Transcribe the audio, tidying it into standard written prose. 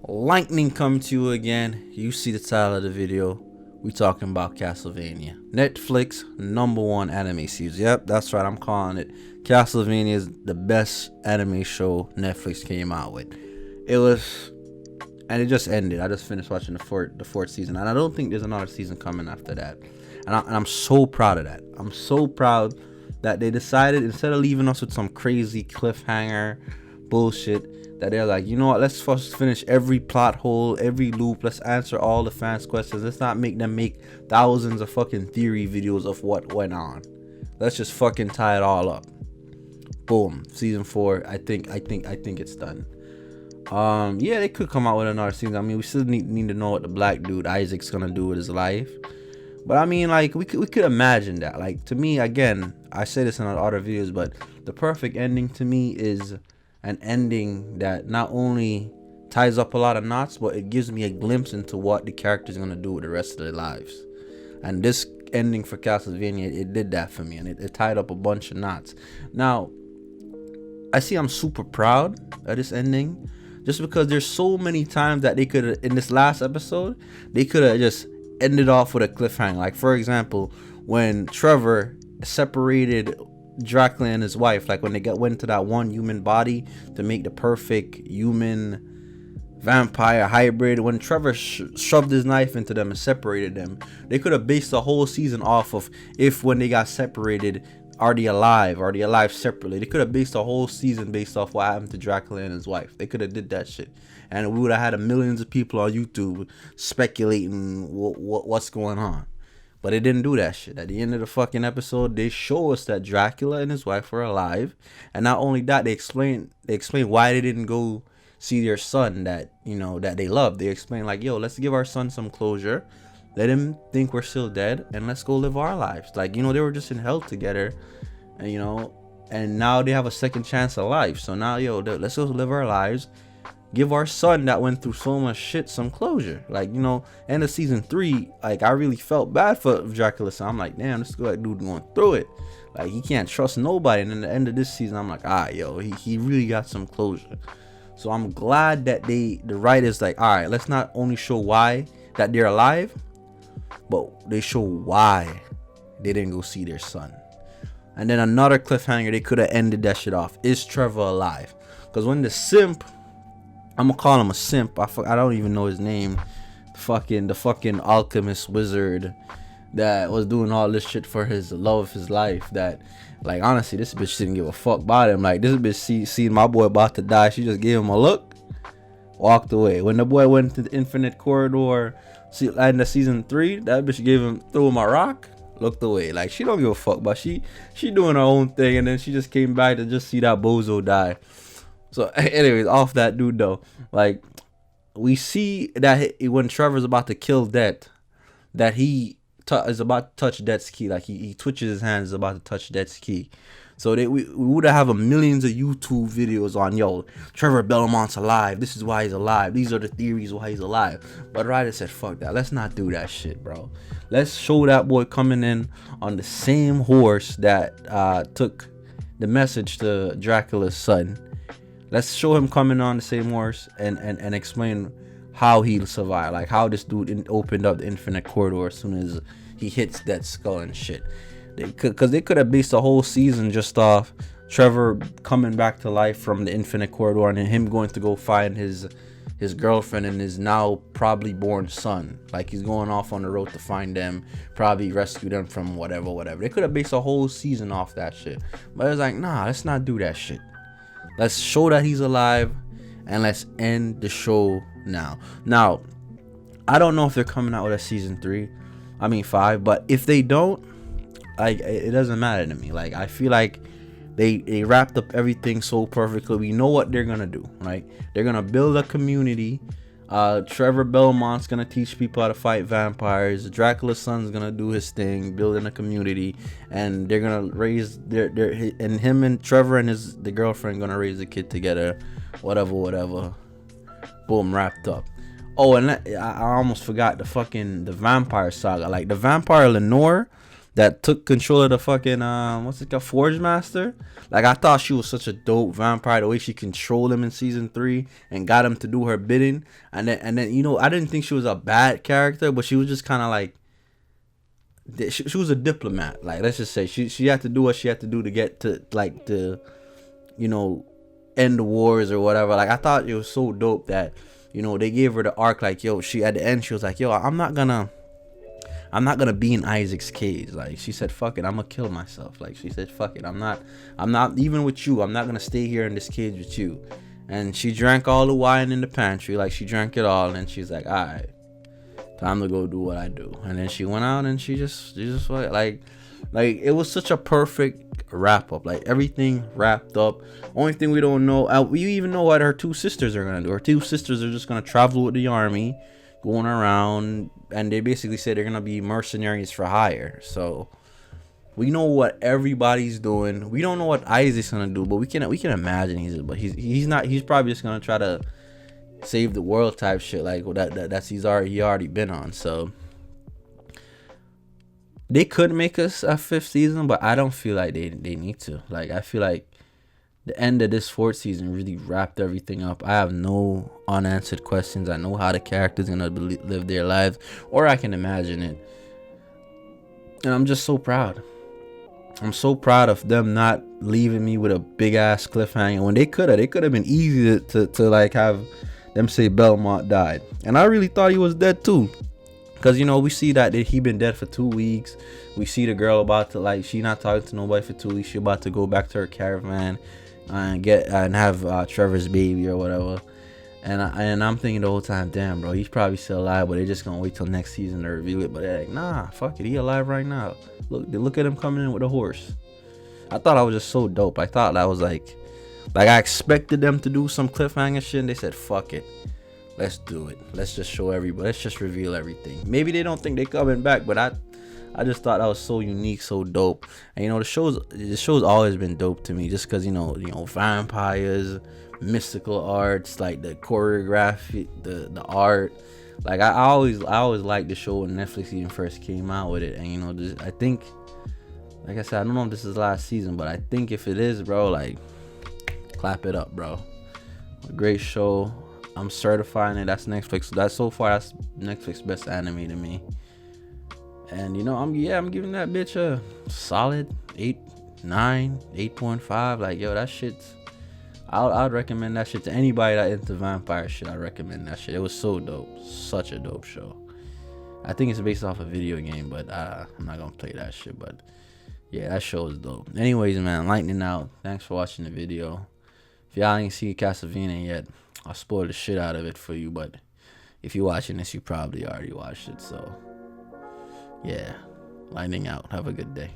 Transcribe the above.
Lightning come to you again. You see the title of the video. We talking about Castlevania. Netflix #1 anime series. Yep, that's right. I'm calling it. Castlevania is the best anime show Netflix came out with. It was, and it just ended. I just finished watching the fourth season, and I don't think there's another season coming after that. And I'm so proud of that. I'm so proud that they decided, instead of leaving us with some crazy cliffhanger bullshit, that they're like, you know what, let's first finish every plot hole, every loop. Let's answer all the fans' questions. Let's not make them make thousands of fucking theory videos of what went on. Let's just fucking tie it all up. Boom. Season 4. I think it's done. Yeah, they could come out with another season. I mean, we still need to know what the black dude Isaac's gonna do with his life. But I mean, like, we could imagine that. Like, to me, again, I say this in other videos, but the perfect ending to me is an ending that not only ties up a lot of knots, but it gives me a glimpse into what the character's gonna do with the rest of their lives. And this ending for Castlevania, it did that for me, and it tied up a bunch of knots. Now, I'm super proud of this ending, just because there's so many times that they could, in this last episode, they could have just ended off with a cliffhanger. Like, for example, when Trevor separated Dracula and his wife, like when they went to that one human body to make the perfect human vampire hybrid, when Trevor shoved his knife into them and separated them, they could have based the whole season off of if when they got separated, are they alive separately. They could have based the whole season based off what happened to Dracula and his wife. They could have did that shit, and we would have had millions of people on YouTube speculating what's going on. But they didn't do that shit. At the end of the fucking episode, they show us that Dracula and his wife were alive. And not only that, they explain why they didn't go see their son that they loved. They explain, like, yo, let's give our son some closure. Let him think we're still dead, and let's go live our lives. Like, they were just in hell together, and now they have a second chance of life. So now, let's go live our lives. Give our son that went through so much shit some closure. Like, end of season 3, like, I really felt bad for Dracula. So I'm like, damn, this dude going through it. Like, he can't trust nobody. And in the end of this season, I'm like, he really got some closure. So I'm glad that the writers, like, all right, let's not only show why that they're alive, but they show why they didn't go see their son. And then another cliffhanger, they could have ended that shit off. Is Trevor alive? Because when the simp, I'm gonna call him a simp, I don't even know his name, the fucking alchemist wizard that was doing all this shit for his love of his life, that, like, honestly, this bitch didn't give a fuck about him. Like, this bitch seen my boy about to die, she just gave him a look, walked away. When the boy went to the infinite corridor, in the season 3, that bitch threw him a rock, looked away. Like, she don't give a fuck, but she doing her own thing, and then she just came back to just see that bozo die. So anyways, off that dude though, like, we see that when Trevor's about to kill Death, that he is about to touch Death's key. Like, he twitches his hands, is about to touch Death's key. So we would have millions of YouTube videos on, yo, Trevor Belmont's alive. This is why he's alive. These are the theories why he's alive. But Ryder said, fuck that. Let's not do that shit, bro. Let's show that boy coming in on the same horse that took the message to Dracula's son. Let's show him coming on the same horse and explain how he survived. Like, how this dude opened up the infinite corridor as soon as he hits that skull and shit. Because they could have based the whole season just off Trevor coming back to life from the infinite corridor, and then him going to go find his girlfriend and his now probably born son. Like, he's going off on the road to find them, probably rescue them from whatever. They could have based a whole season off that shit. But it was like, nah, let's not do that shit. Let's show that he's alive, and let's end the show now. Now, I don't know if they're coming out with a season 5, but if they don't, like, it doesn't matter to me. Like, I feel like they wrapped up everything so perfectly. We know what they're gonna do, right? They're gonna build a community. Trevor Belmont's gonna teach people how to fight vampires. Dracula's son's gonna do his thing, building a community, and they're gonna raise and him and Trevor and the girlfriend gonna raise a kid together. Whatever. Boom, wrapped up. Oh, and I almost forgot the vampire saga. Like, the vampire Lenore, that took control of the fucking what's it called, Forge Master. Like, I thought she was such a dope vampire, the way she controlled him in season 3 and got him to do her bidding. And then you know, I didn't think she was a bad character, but she was just kind of like, she was a diplomat. Like, let's just say she had to do what she had to do to get to, like, the, you know, end the wars or whatever. Like, I thought it was so dope that, you know, they gave her the arc. Like, yo, she at the end, she was like, yo, I'm not gonna be in Isaac's cage. Like, she said, fuck it, I'm gonna kill myself. Like, she said, fuck it, I'm not even with you, I'm not gonna stay here in this cage with you. And she drank all the wine in the pantry. Like, she drank it all, and she's like, all right, time to go do what I do. And then she went out and she just like it was such a perfect wrap up. Like, everything wrapped up. Only thing we don't know, we even know what her two sisters are gonna do. Her two sisters are just gonna travel with the army, going around, and they basically say they're gonna be mercenaries for hire. So we know what everybody's doing. We don't know what Isaac's gonna do, but we can imagine he's not. He's probably just gonna try to save the world type shit, like that's he already been on. So they could make us a 5th season, but I don't feel like they need to. Like, I feel like the end of this 4th season really wrapped everything up. I have no unanswered questions. I know how the characters gonna live their lives, or I can imagine it, and I'm just so proud. I'm so proud of them not leaving me with a big ass cliffhanger when they could have been easy to like have them say Belmont died. And I really thought he was dead too, because, you know, we see that he been dead for 2 weeks. We see the girl about to, like, she not talking to nobody for 2 weeks. She about to go back to her caravan and have Trevor's baby or whatever. And I'm thinking the whole time, damn, bro, he's probably still alive, but they're just gonna wait till next season to reveal it. But they're like, nah, fuck it, he alive right now. Look at him coming in with a horse. I thought I was just so dope. I thought that was like I expected them to do some cliffhanger shit, and they said, fuck it, let's do it. Let's just show everybody. Let's just reveal everything. Maybe they don't think they coming back, but I just thought that was so unique, so dope. And, you know, the show's always been dope to me, just because, you know, vampires, mystical arts, like the choreography, the art. Like, I always liked the show when Netflix even first came out with it. And, you know, I think, like I said, I don't know if this is last season, but I think if it is, bro, like, clap it up, bro. A great show. I'm certifying it. That's Netflix. That's Netflix best anime to me. And, you know, I'm giving that bitch a solid 8, 9, 8.5. Like, yo, that shit's, I'd recommend that shit to anybody that into vampire shit. I recommend that shit. It was so dope. Such a dope show. I think it's based off a video game, but I'm not gonna play that shit. But yeah, that show is dope. Anyways, man, lightning out. Thanks for watching the video. If y'all ain't seen Castlevania yet, I'll spoil the shit out of it for you. But if you're watching this, you probably already watched it. So yeah, lightning out. Have a good day.